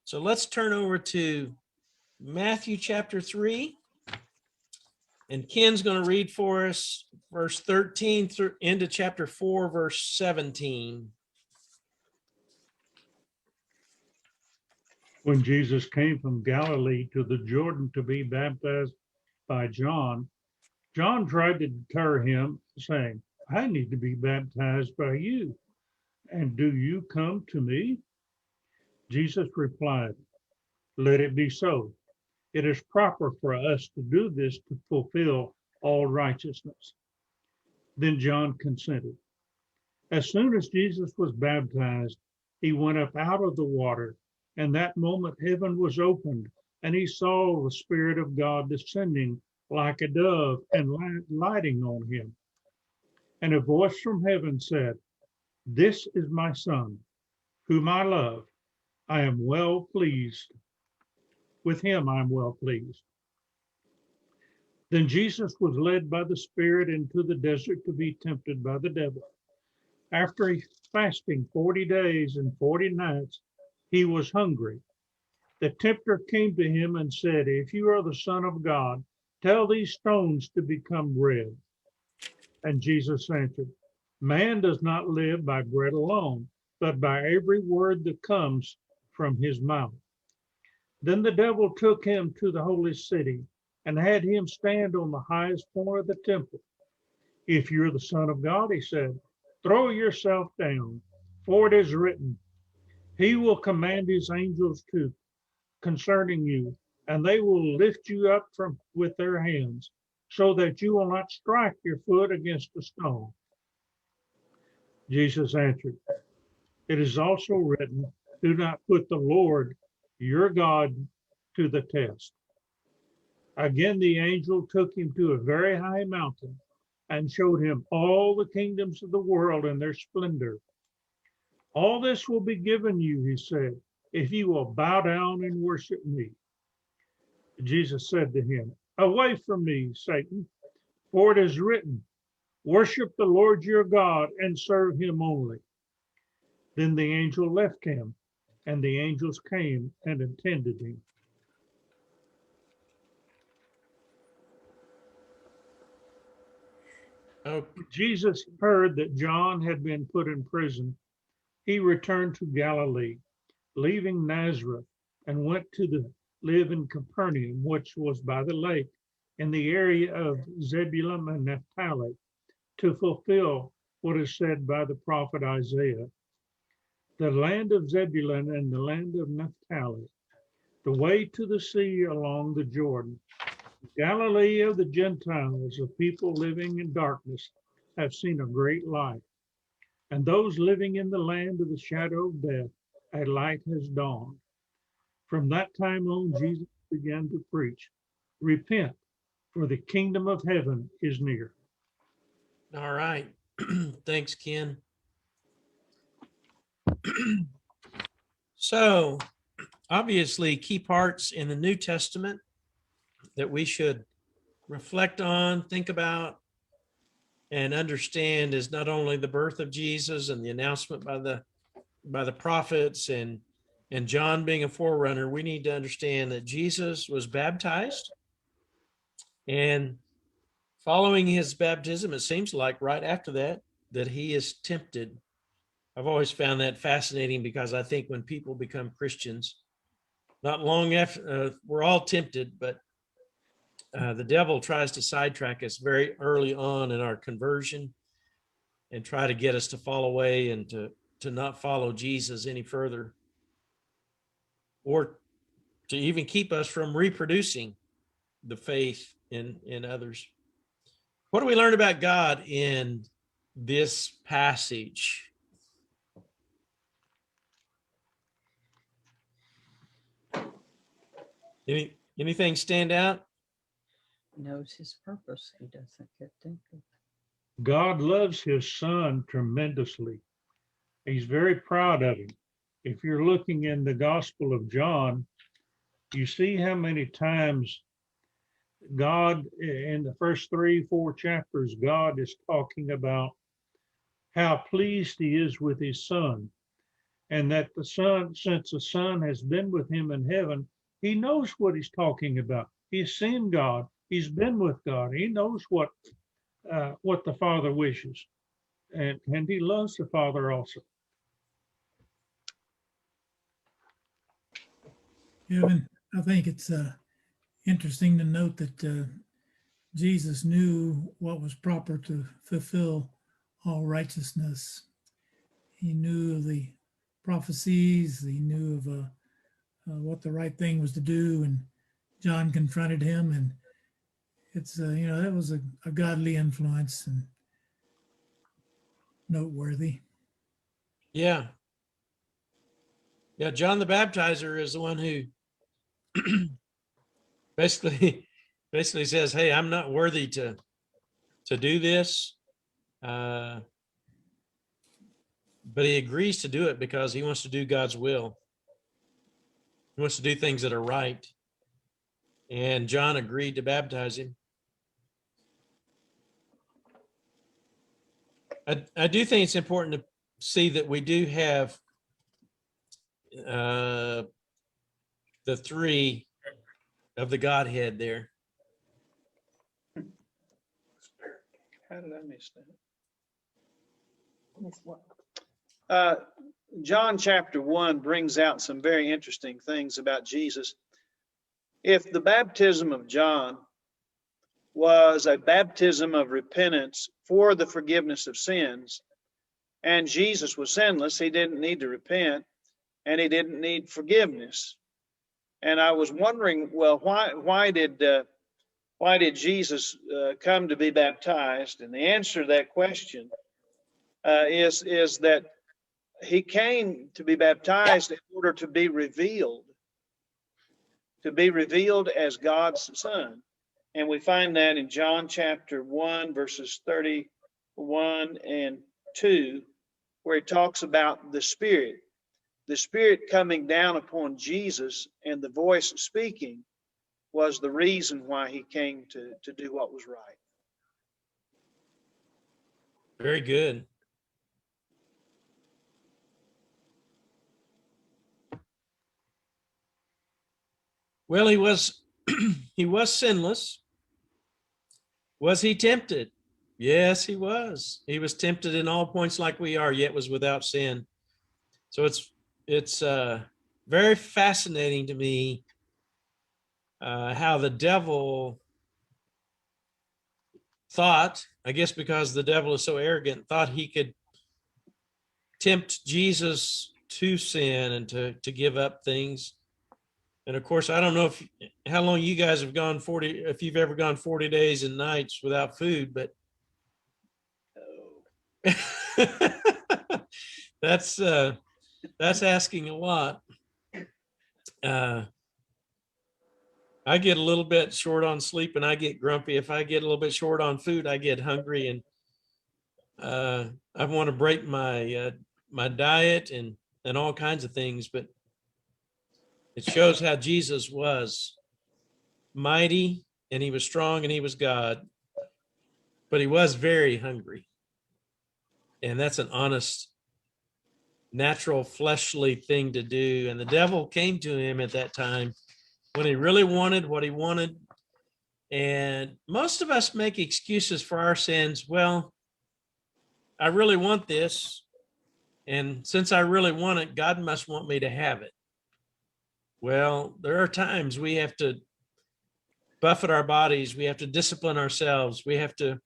So let's turn over to Matthew chapter 3. And Ken's going to read for us verse 13 through into chapter 4, verse 17. When Jesus came from Galilee to the Jordan to be baptized by John, John tried to deter him, saying, I need to be baptized by you, and do you come to me? Jesus replied, Let it be so. It is proper for us to do this to fulfill all righteousness. Then John consented. As soon as Jesus was baptized, he went up out of the water, and that moment heaven was opened, and he saw the Spirit of God descending like a dove and lighting on him. And a voice from heaven said, This is my Son, whom I love. I am well pleased. With him I am well pleased. Then Jesus was led by the Spirit into the desert to be tempted by the devil. After fasting 40 days and 40 nights, he was hungry. The tempter came to him and said, If you are the Son of God, tell these stones to become bread. And Jesus answered, Man does not live by bread alone, but by every word that comes from his mouth. Then the devil took him to the holy city and had him stand on the highest point of the temple. If you're the Son of God, he said, throw yourself down, for it is written, He will command his angels to concerning you, and they will lift you up with their hands, so that you will not strike your foot against a stone. Jesus answered, It is also written, Do not put the Lord your God to the test. Again, the angel took him to a very high mountain and showed him all the kingdoms of the world and their splendor. All this will be given you, he said, if you will bow down and worship me. Jesus said to him, Away from me, Satan, for it is written, Worship the Lord your God and serve him only. Then the angel left him, and the angels came and attended him. When Jesus heard that John had been put in prison, he returned to Galilee, leaving Nazareth, and went to live in Capernaum, which was by the lake, in the area of Zebulun and Naphtali, to fulfill what is said by the prophet Isaiah. The land of Zebulun and the land of Naphtali, the way to the sea along the Jordan. Galilee of the Gentiles, of people living in darkness, have seen a great light. And those living in the land of the shadow of death, a light has dawned. From that time on, Jesus began to preach, Repent, for the kingdom of heaven is near. All right. Thanks, Ken. So, obviously, key parts in the New Testament that we should reflect on, think about, and understand is not only the birth of Jesus and the announcement by the prophets and John being a forerunner. We need to understand that Jesus was baptized, and following his baptism, it seems like right after that he is tempted. I've always found that fascinating because I think when people become Christians, not long after, we're all tempted, but the devil tries to sidetrack us very early on in our conversion and try to get us to fall away and to not follow Jesus any further, or to even keep us from reproducing the faith in others. What do we learn about God in this passage? Anything stand out? Knows his purpose. He doesn't get tempted. God loves his son tremendously. He's very proud of him. If you're looking in the Gospel of John, you see how many times God, in the first 3-4 chapters, God is talking about how pleased he is with his son. and that the Son, since the Son has been with him in heaven, he knows what he's talking about. He's seen God. He's been with God. He knows what the Father wishes, and he loves the Father also. Kevin, I think it's interesting to note that Jesus knew what was proper to fulfill all righteousness. He knew of the prophecies. He knew of what the right thing was to do, and John confronted him, and it's that was a godly influence and noteworthy. Yeah. Yeah. John the Baptizer is the one who basically basically says, "Hey, I'm not worthy to do this," but he agrees to do it because he wants to do God's will. He wants to do things that are right, and John agreed to baptize him. I do think it's important to see that we do have the three of the Godhead there. How did I miss that? Miss what? John chapter 1 brings out some very interesting things about Jesus. If the baptism of John was a baptism of repentance for the forgiveness of sins, and Jesus was sinless, he didn't need to repent, and he didn't need forgiveness. And I was wondering, well, why did Jesus come to be baptized? And the answer to that question is that he came to be baptized in order to be revealed as God's Son. And we find that in John chapter 1, verses 31 and 2, where he talks about the Spirit coming down upon Jesus, and the voice speaking was the reason why he came to do what was right. Very good. Well, he was he was sinless. Was he tempted? Yes, he was. He was tempted in all points like we are, yet was without sin. So it's very fascinating to me how the devil thought, I guess because the devil is so arrogant, thought he could tempt Jesus to sin and to give up things. And of course, I don't know how long you guys have gone 40, if you've ever gone 40 days and nights without food, but that's asking a lot. I get a little bit short on sleep and I get grumpy. If I get a little bit short on food, I get hungry, and I want to break my my diet and all kinds of things. But it shows how Jesus was mighty, and he was strong, and he was God, but he was very hungry. And that's an honest, natural, fleshly thing to do. And the devil came to him at that time when he really wanted what he wanted. And most of us make excuses for our sins. Well, I really want this, and since I really want it, God must want me to have it. Well, there are times we have to buffet our bodies. We have to discipline ourselves. We have to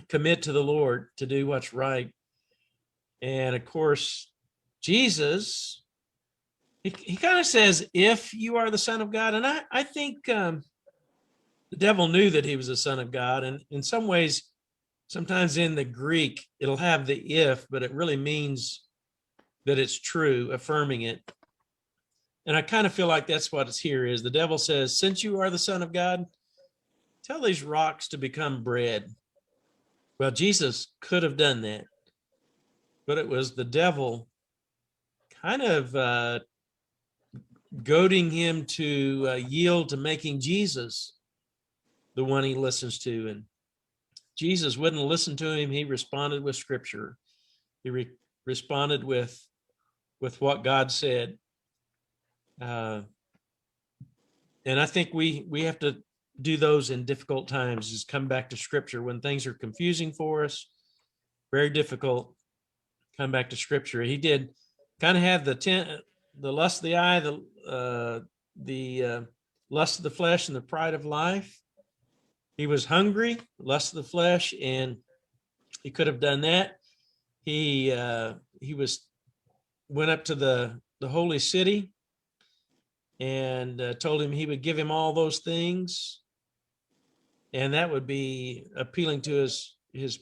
commit to the Lord to do what's right. And of course, Jesus, he kind of says, if you are the Son of God. And I think the devil knew that he was the Son of God. And in some ways, sometimes in the Greek, it'll have the if, but it really means that it's true, affirming it. And I kind of feel like that's what it's here is. The devil says, since you are the Son of God, tell these rocks to become bread. Well, Jesus could have done that, but it was the devil kind of goading him to yield to making Jesus the one he listens to. And Jesus wouldn't listen to him. He responded with scripture. He responded with with what God said. And I think we have to do those in difficult times, is come back to scripture when things are confusing for us, very difficult. Come back to scripture. He did kind of have the lust of the eye, the lust of the flesh, and the pride of life. He was hungry, lust of the flesh, and he could have done that. He was went up to the holy city and told him he would give him all those things, and that would be appealing to his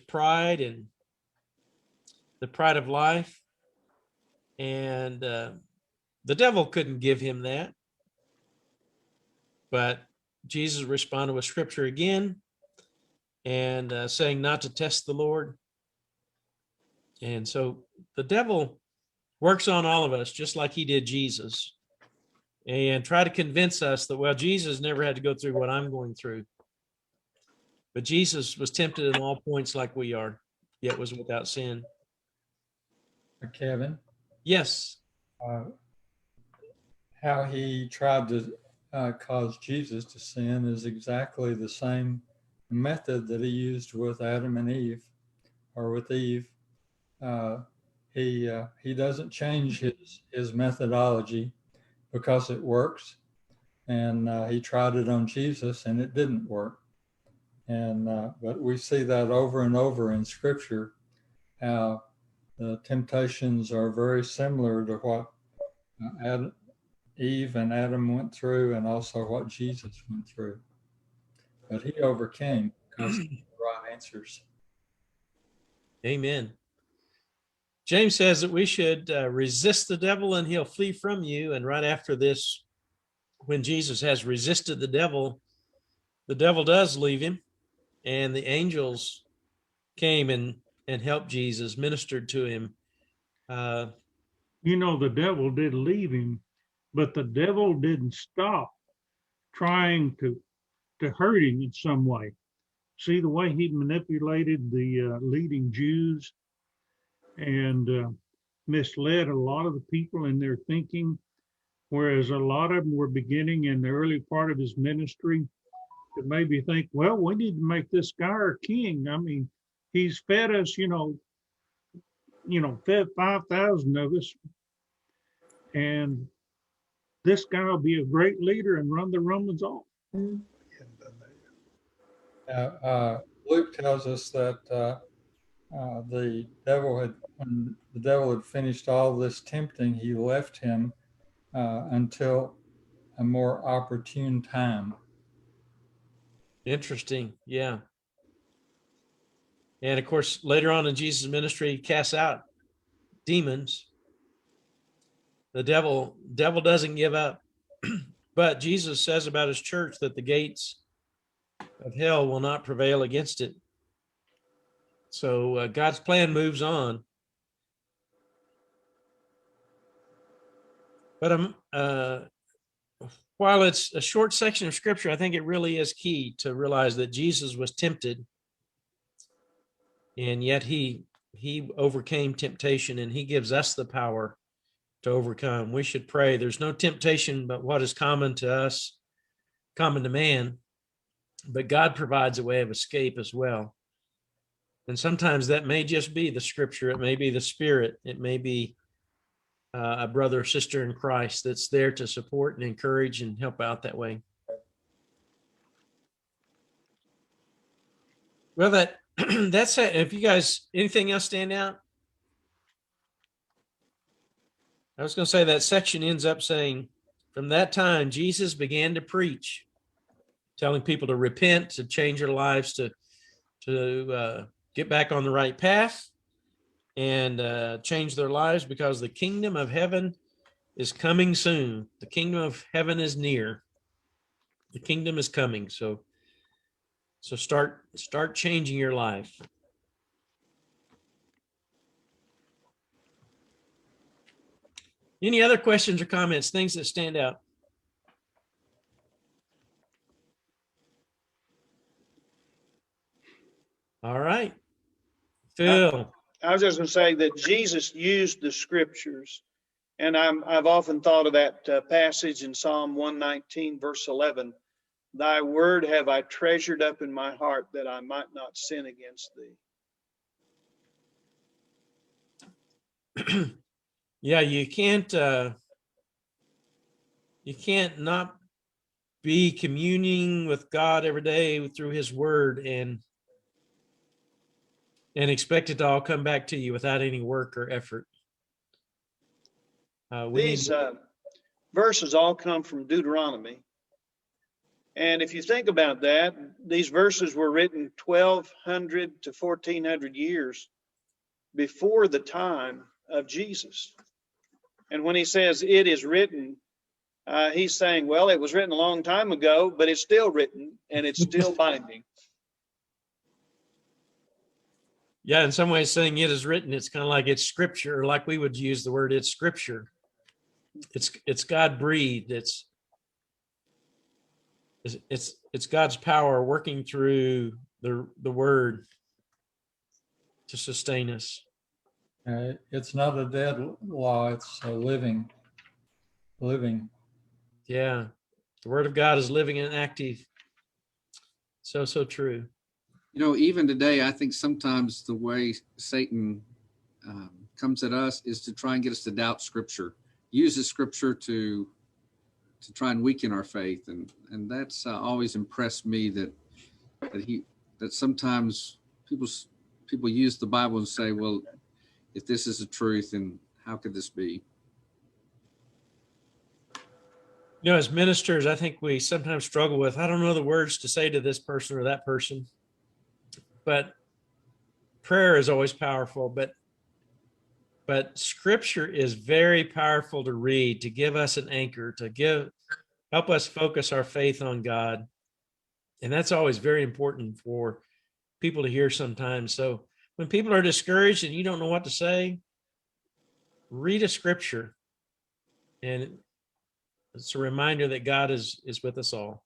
pride and the pride of life. And the devil couldn't give him that, but Jesus responded with scripture again, and saying not to test the Lord. And so the devil works on all of us just like he did Jesus, and try to convince us that, well, Jesus never had to go through what I'm going through. But Jesus was tempted in all points like we are, yet was without sin. Kevin, Yes. uh, how he tried to cause Jesus to sin is exactly the same method that he used with Adam and Eve, or with Eve. Uh, he doesn't change his methodology because it works, and he tried it on Jesus and it didn't work. And but we see that over and over in Scripture, how the temptations are very similar to what Eve and Adam went through, and also what Jesus went through. But he overcame because of the right answers. Amen. James says that we should resist the devil and he'll flee from you. And right after this, when Jesus has resisted the devil does leave him, and the angels came and helped Jesus, ministered to him. You know, the devil did leave him, but the devil didn't stop trying to hurt him in some way. See the way he manipulated the leading Jews and misled a lot of the people in their thinking, whereas a lot of them were beginning in the early part of his ministry to maybe think, well, we need to make this guy our king. I mean, he's fed us, fed 5,000 of us, and this guy will be a great leader and run the Romans off. Luke tells us that when the devil had finished all this tempting, he left him until a more opportune time. Interesting. Yeah. And of course, later on in Jesus' ministry, he casts out demons. The devil doesn't give up. But Jesus says about his church that the gates of hell will not prevail against it. So God's plan moves on. But while it's a short section of scripture, I think it really is key to realize that Jesus was tempted, and yet he overcame temptation, and he gives us the power to overcome. We should pray. There's no temptation but what is common to us, common to man, but God provides a way of escape as well. And sometimes that may just be the scripture. It may be the Spirit. It may be a brother or sister in Christ that's there to support and encourage and help out that way. Well, that's it. If you guys, anything else stand out? I was going to say that section ends up saying, from that time, Jesus began to preach, telling people to repent, to change their lives, to get back on the right path, and change their lives, because the kingdom of heaven is coming soon. The kingdom of heaven is near. The kingdom is coming. So start changing your life. Any other questions or comments, things that stand out? All right. Phil. I was just going to say that Jesus used the scriptures, and I've often thought of that passage in Psalm 119, verse 11. Thy word have I treasured up in my heart that I might not sin against thee. Yeah, you can't not be communing with God every day through his word and expect it to all come back to you without any work or effort. We need These verses all come from Deuteronomy. And if you think about that, these verses were written 1200 to 1400 years before the time of Jesus. And when he says it is written, he's saying, well, it was written a long time ago, but it's still written and it's still binding. Yeah, in some ways saying it is written, it's kind of like it's scripture, like we would use the word it's scripture. It's God breathed. It's God's power working through the word to sustain us. It's not a dead law, it's a living. Yeah. The word of God is living and active. So true. You know, even today, I think sometimes the way Satan comes at us is to try and get us to doubt Scripture, uses Scripture to try and weaken our faith, and that's always impressed me that sometimes people use the Bible and say, well, if this is the truth, then how could this be? You know, as ministers, I think we sometimes struggle with, I don't know the words to say to this person or that person. But prayer is always powerful, but scripture is very powerful to read, to give us an anchor, to help us focus our faith on God. And that's always very important for people to hear sometimes. So when people are discouraged and you don't know what to say, read a scripture. And it's a reminder that God is with us all.